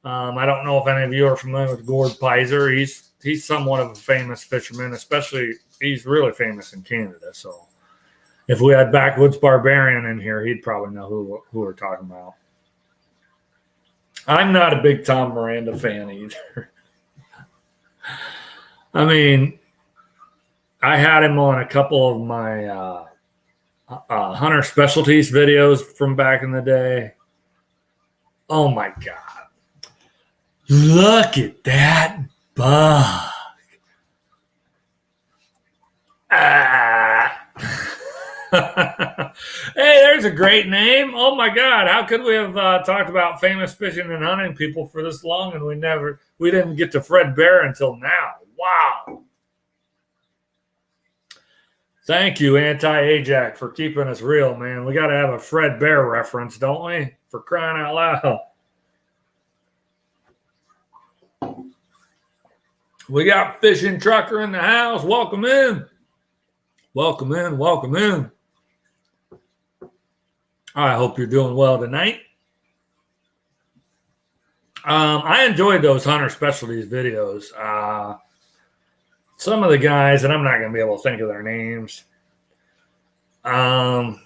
I don't know if any of you are familiar with Gord Pizer. He's somewhat of a famous fisherman, especially he's really famous in Canada. So if we had Backwoods Barbarian in here, he'd probably know who we're talking about. I'm not a big Tom Miranda fan either. I mean, I had him on a couple of my hunter specialties videos from back in the day. Oh, my God. Look at that bug. Hey, there's a great name. Oh, my God. How could we have talked about famous fishing and hunting people for this long and we didn't get to Fred Bear until now? Wow. Thank you, Anti-Ajax, for keeping us real, man. We got to have a Fred Bear reference, don't we? For crying out loud. We got Fishing Trucker in the house. Welcome in. Welcome in. Welcome in. I hope you're doing well tonight. I enjoyed those Hunter Specialties videos. Some of the guys, and I'm not going to be able to think of their names. I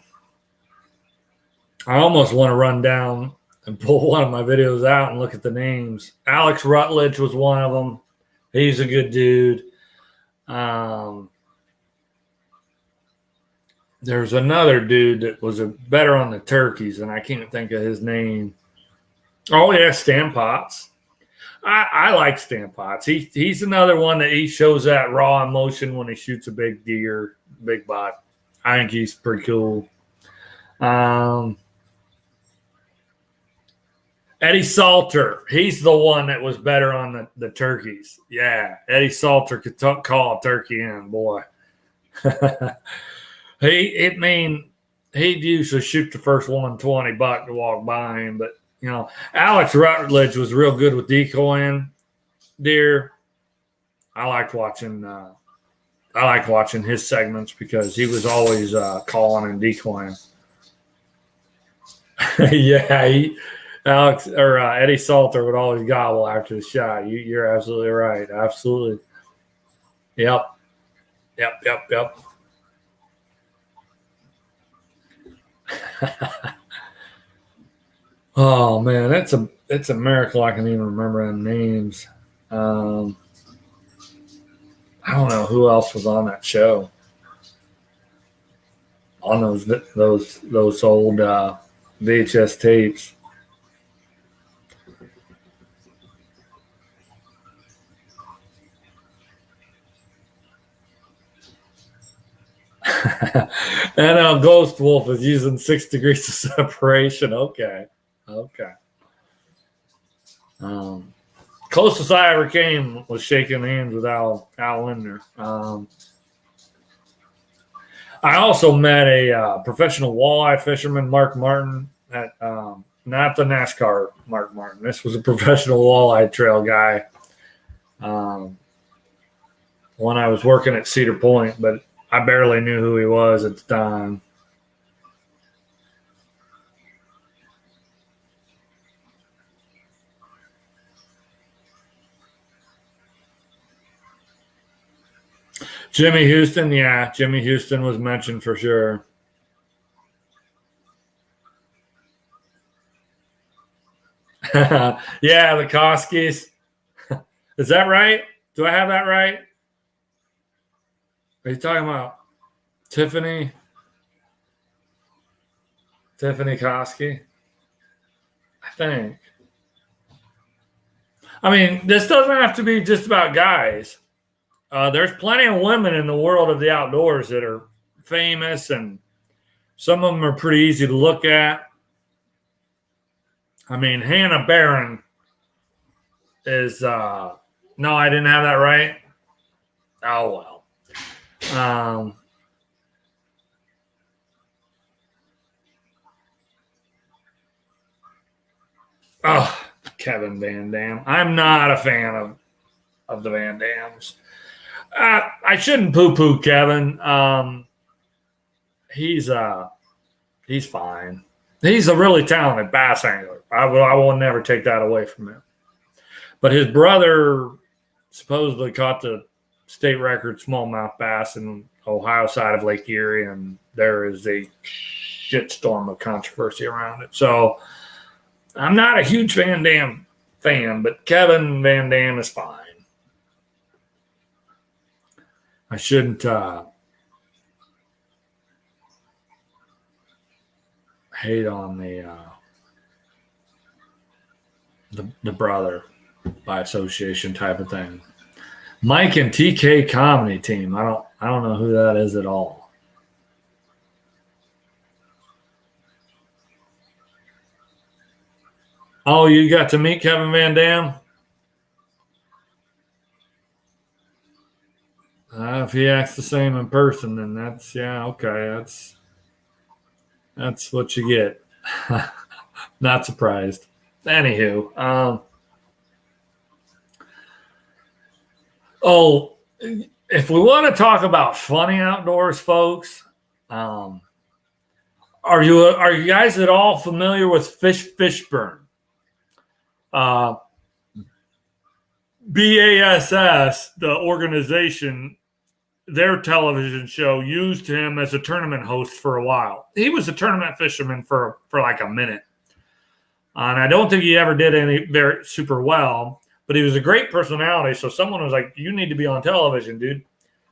almost want to run down and pull one of my videos out and look at the names. Alex Rutledge was one of them. He's a good dude. There's another dude that was better on the turkeys, and I can't think of his name. Oh, yeah, Stan Potts. I like Stan Potts. He's another one that he shows that raw emotion when he shoots a big deer, big buck. I think he's pretty cool. Eddie Salter. He's the one that was better on the turkeys. Yeah, Eddie Salter could call a turkey in, boy. He'd usually shoot the first 120 buck to walk by him, but Alex Rutledge was real good with decoying deer. I liked watching his segments because he was always calling and decoying. Yeah, Eddie Salter would always gobble after the shot. You're absolutely right. Absolutely. Yep. Oh man, it's a miracle I can even remember them names. I don't know who else was on that show. On those old VHS tapes. And Ghost Wolf is using 6 degrees of separation. Okay. Closest I ever came was shaking hands with Al Lindner. I also met a professional walleye fisherman, Mark Martin, at not the NASCAR Mark Martin. This was a professional walleye trail guy. When I was working at Cedar Point, but I barely knew who he was at the time. Jimmy Houston, yeah. Jimmy Houston was mentioned for sure. Yeah, the Koskis. Is that right? Do I have that right? Are you talking about Tiffany Koski? I think. I mean, this doesn't have to be just about guys. There's plenty of women in the world of the outdoors that are famous, and some of them are pretty easy to look at. I mean, Hannah Barron is no, I didn't have that right. Oh well. Kevin Van Dam. I'm not a fan of the Van Dams. I shouldn't poo-poo Kevin. He's fine. He's a really talented bass angler. I will never take that away from him. But his brother supposedly caught the state record smallmouth bass in Ohio side of Lake Erie, and there is a shitstorm of controversy around it. So I'm not a huge Van Dam fan, but Kevin Van Dam is fine. I shouldn't hate on the brother by association type of thing. Mike and TK Comedy Team. I don't know who that is at all. Oh, you got to meet Kevin Van Dam? If he acts the same in person, then that's okay. That's what you get. Not surprised. Anywho, if we want to talk about funny outdoors, folks, are you guys at all familiar with Fishburne? BASS, the organization, their television show used him as a tournament host for a while. He was a tournament fisherman for like a minute. And I don't think he ever did any very super well, but he was a great personality. So someone was like, you need to be on television, dude.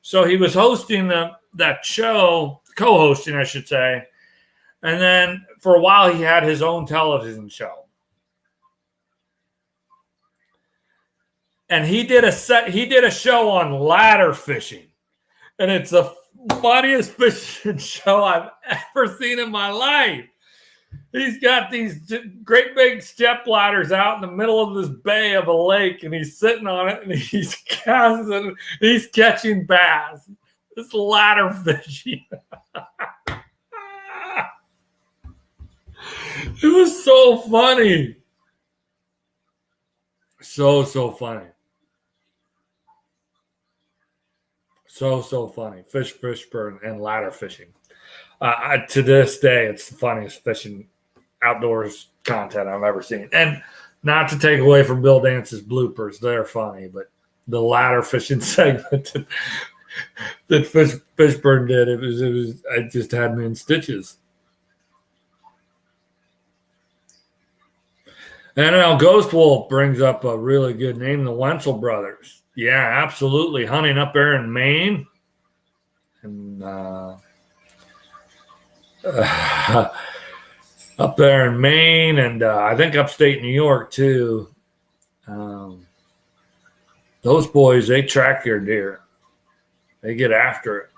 So he was hosting that show, co-hosting, I should say. And then for a while, he had his own television show. And he did a show on ladder fishing. And it's the funniest fishing show I've ever seen in my life. He's got these great big step ladders out in the middle of this bay of a lake, and he's sitting on it, and he's casting, he's catching bass. This ladder fishing. It was so funny. So funny. So funny. Fishburne, and ladder fishing. To this day, it's the funniest fishing outdoors content I've ever seen. And not to take away from Bill Dance's bloopers, they're funny, but the ladder fishing segment that Fishburne did, it just had me in stitches. And now Ghost Wolf brings up a really good name, the Wenzel brothers. Yeah, absolutely. Hunting up there in Maine. And up there in Maine, and I think upstate New York too. Those boys, they track their deer. They get after it.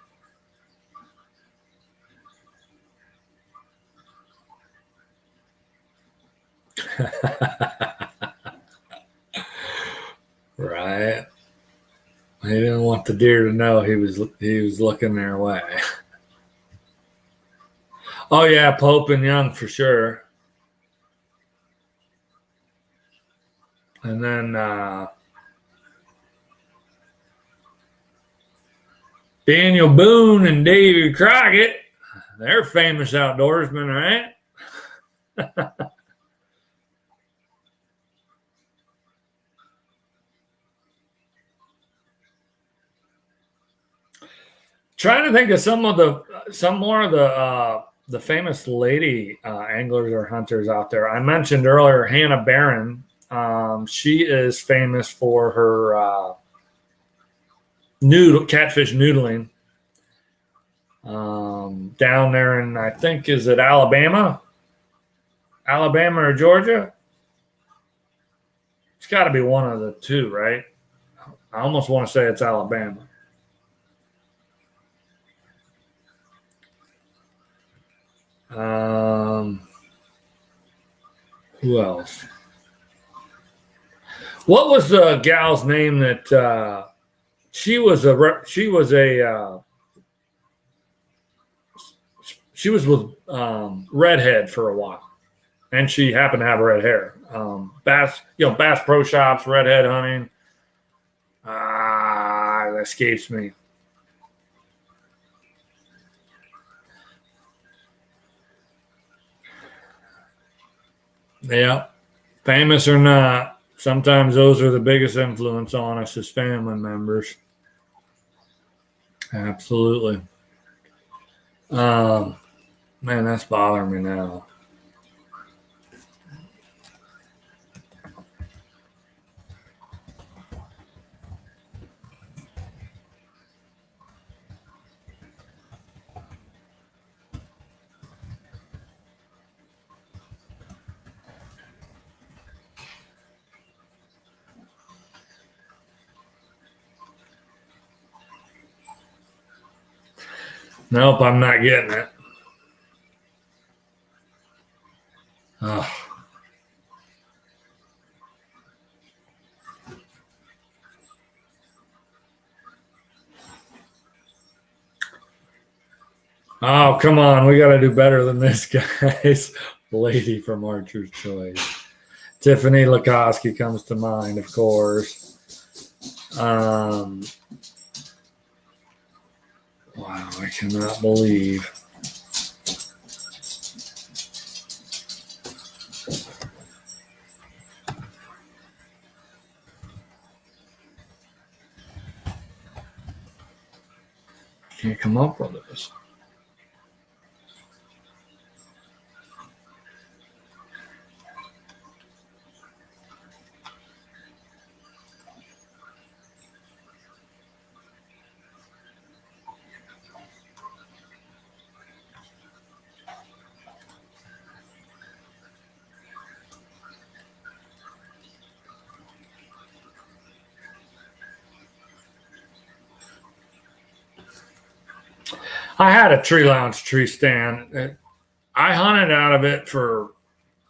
Right. He didn't want the deer to know he was looking their way. Oh yeah, Pope and Young for sure. And then Daniel Boone and Davy Crockett, they're famous outdoorsmen, right? Trying to think of some more of the famous lady anglers or hunters out there. I mentioned earlier Hannah Barron. She is famous for her catfish noodling down there in, I think, is it Alabama or Georgia? It's got to be one of the two, right? I almost want to say it's Alabama. Who else? What was the gal's name that she was with Redhead for a while, and she happened to have red hair. Bass Pro Shops, Redhead hunting. That escapes me. Yeah, famous or not, sometimes those are the biggest influence on us as family members. Absolutely. Man, that's bothering me now. Nope, I'm not getting it. Oh. Oh, come on. We got to do better than this, guys. Lady from Archer's Choice. Tiffany Lukoski comes to mind, of course. Wow, I cannot believe. Can't come up with this. I had a tree lounge tree stand. I hunted out of it for,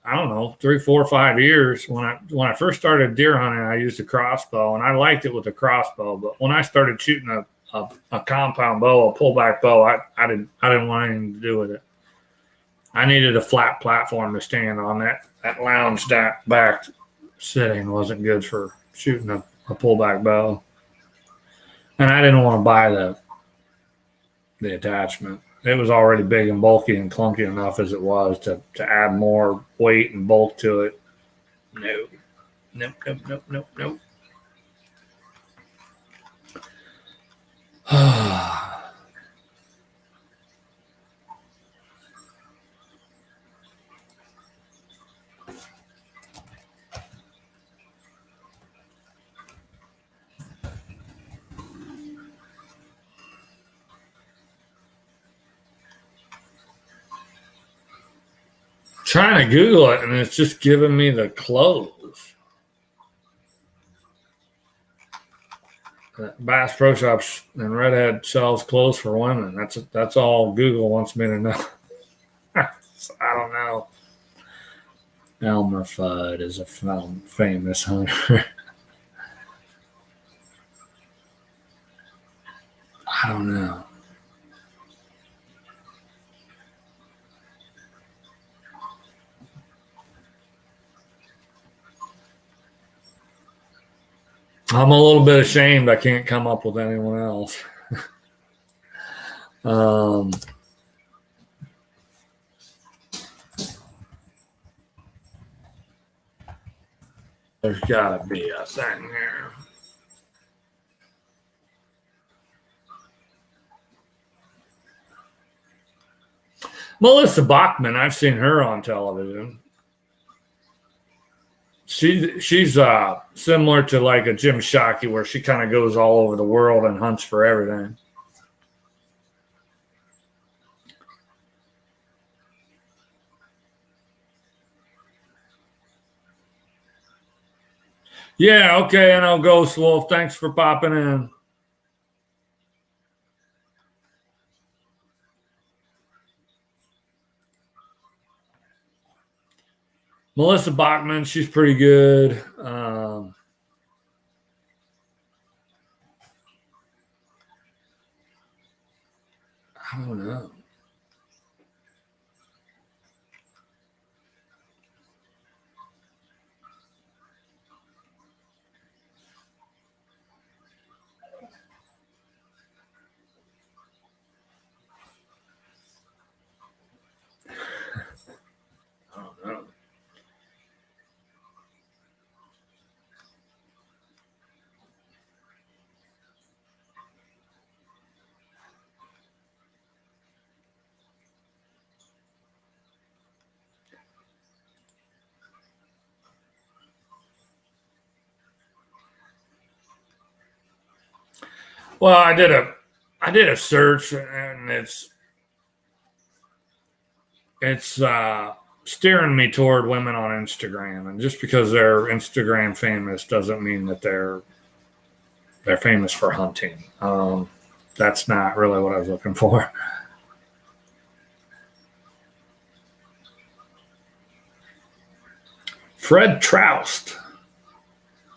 I don't know, 3, 4, 5 years. When I first started deer hunting, I used a crossbow, and I liked it with a crossbow. But when I started shooting a compound bow, a pullback bow, I didn't want anything to do with it. I needed a flat platform to stand on. That lounge back sitting wasn't good for shooting a pullback bow, and I didn't want to buy the attachment. It was already big and bulky and clunky enough as it was to add more weight and bulk to it. Nope. Trying to Google it, and it's just giving me the clothes. Bass Pro Shops and Redhead sells clothes for women. That's all Google wants me to know. I don't know. Elmer Fudd is a famous hunter. I don't know. I'm a little bit ashamed I can't come up with anyone else. There's got to be a thing here. Melissa Bachman, I've seen her on television. She's similar to like a Jim Shockey, where she kind of goes all over the world and hunts for everything. Yeah, okay, and I'll Ghost Wolf. Thanks for popping in. Melissa Bachman, she's pretty good. I don't know. Well, I did a search, and it's steering me toward women on Instagram, and just because they're Instagram famous doesn't mean that they're famous for hunting. That's not really what I was looking for. Fred Troust.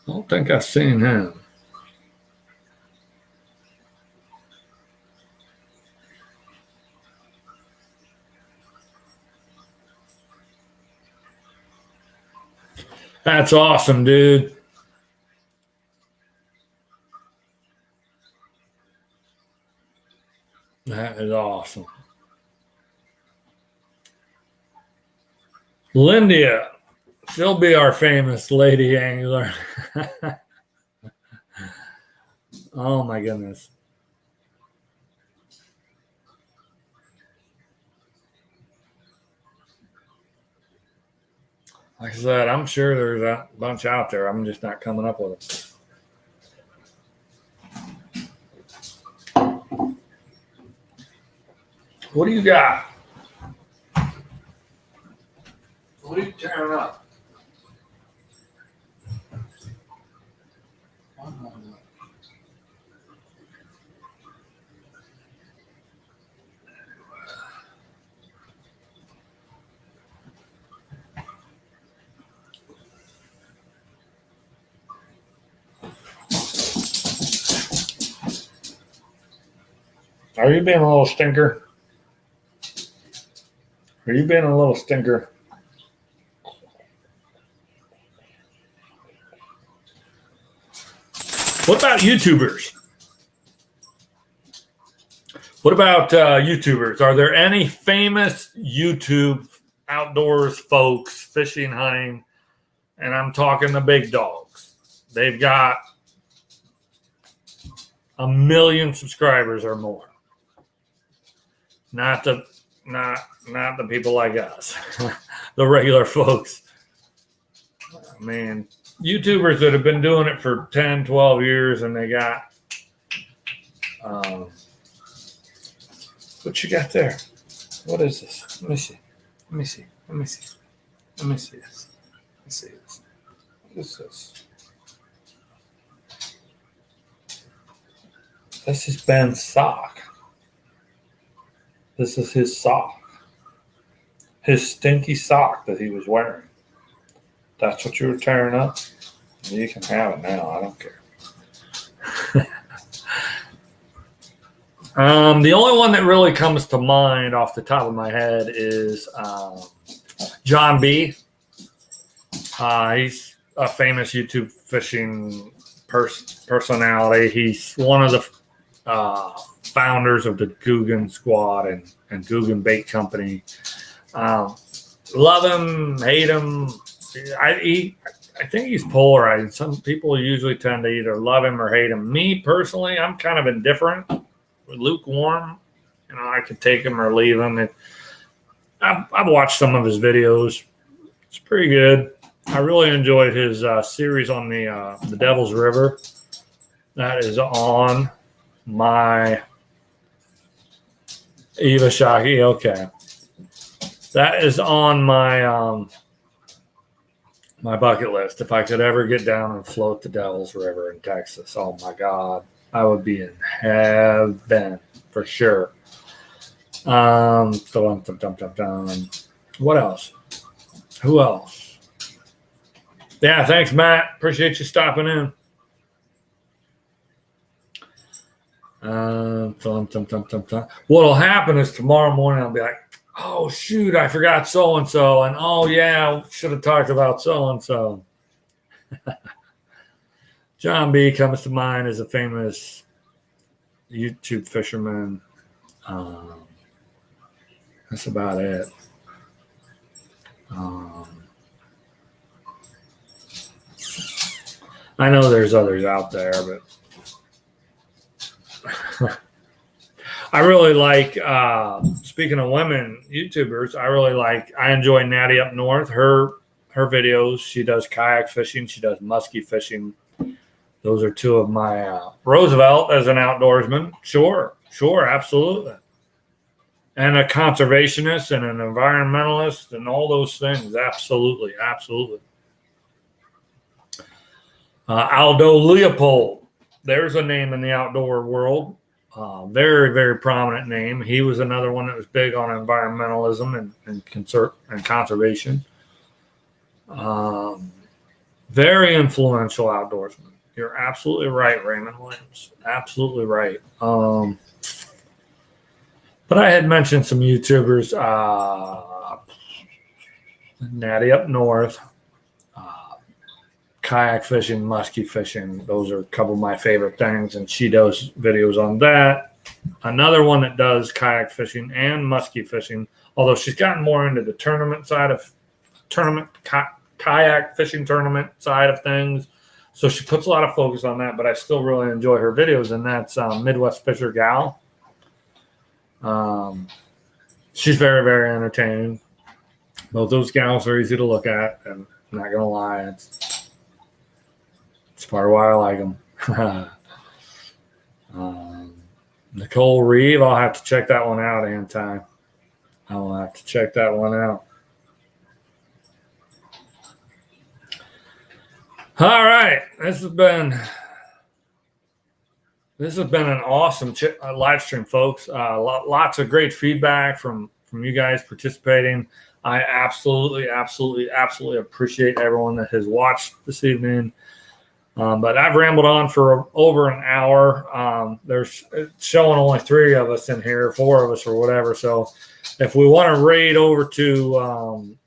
I don't think I've seen him. That's awesome, dude. That is awesome. Lindia, she'll be our famous lady angler. Oh my goodness. Like I said, I'm sure there's a bunch out there. I'm just not coming up with them. What do you got? What are you tearing up? Are you being a little stinker? Are you being a little stinker? What about YouTubers? What about YouTubers? Are there any famous YouTube outdoors folks, fishing, hunting? And I'm talking the big dogs. They've got 1 million subscribers or more. Not the people like us, the regular folks. Man, YouTubers that have been doing it for 10, 12 years, and they got what you got there? What is this? Let me see. Let me see. Let me see. Let me see this. Let me see this. What is this? This is Ben's sock. This is his sock. His stinky sock that he was wearing. That's what you were tearing up? You can have it now. I don't care. The only one that really comes to mind off the top of my head is John B. He's a famous YouTube fishing personality. He's one of the founders of the Guggen Squad and Guggen Bait Company. Love him, hate him. I think he's polarizing. Some people usually tend to either love him or hate him. Me personally, I'm kind of indifferent, lukewarm. You know, I could take him or leave him. I've watched some of his videos. It's pretty good. I really enjoyed his series on the Devil's River. That is on my Eva Shockey. Okay, that is on my my bucket list. If I could ever get down and float the Devil's River in Texas, oh my God, I would be in heaven for sure. What else? Who else? Yeah, thanks, Matt. Appreciate you stopping in. What'll happen is tomorrow morning I'll be like, oh shoot, I forgot so and so, and oh yeah, should have talked about so and so. John B comes to mind as a famous YouTube fisherman. That's about it. I know there's others out there, but I really like, speaking of women YouTubers, I enjoy Natty Up North. Her videos, she does kayak fishing. She does muskie fishing. Those are two of my, Roosevelt as an outdoorsman. Sure, absolutely. And a conservationist and an environmentalist and all those things. Absolutely. Aldo Leopold. There's a name in the outdoor world. Very, very prominent name. He was another one that was big on environmentalism and conservation. Very influential outdoorsman. You're absolutely right, Raymond Williams. Absolutely right. But I had mentioned some YouTubers, Natty Up North, kayak fishing, muskie fishing. Those are a couple of my favorite things, and she does videos on that. Another one that does kayak fishing and muskie fishing, although she's gotten more into the kayak fishing tournament side of things. So she puts a lot of focus on that, but I still really enjoy her videos, and that's Midwest Fisher Gal. She's very, very entertaining. Both those gals are easy to look at, and I'm not gonna lie, it's part of why I like them. Nicole Reeve, I'll have to check that one out, Anti. I'll have to check that one out. All right, this has been an awesome live stream, folks. Lots of great feedback from you guys participating. I absolutely appreciate everyone that has watched this evening. But I've rambled on for over an hour. There's it's showing only 3 of us in here, 4 of us or whatever. So if we want to raid over to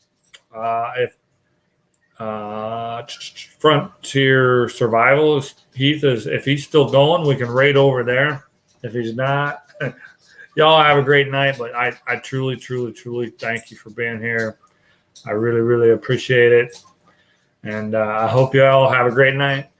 Frontier Survival, Heath is, if he's still going, we can raid over there. If he's not, y'all have a great night. But I truly thank you for being here. I really appreciate it. And I hope you all have a great night.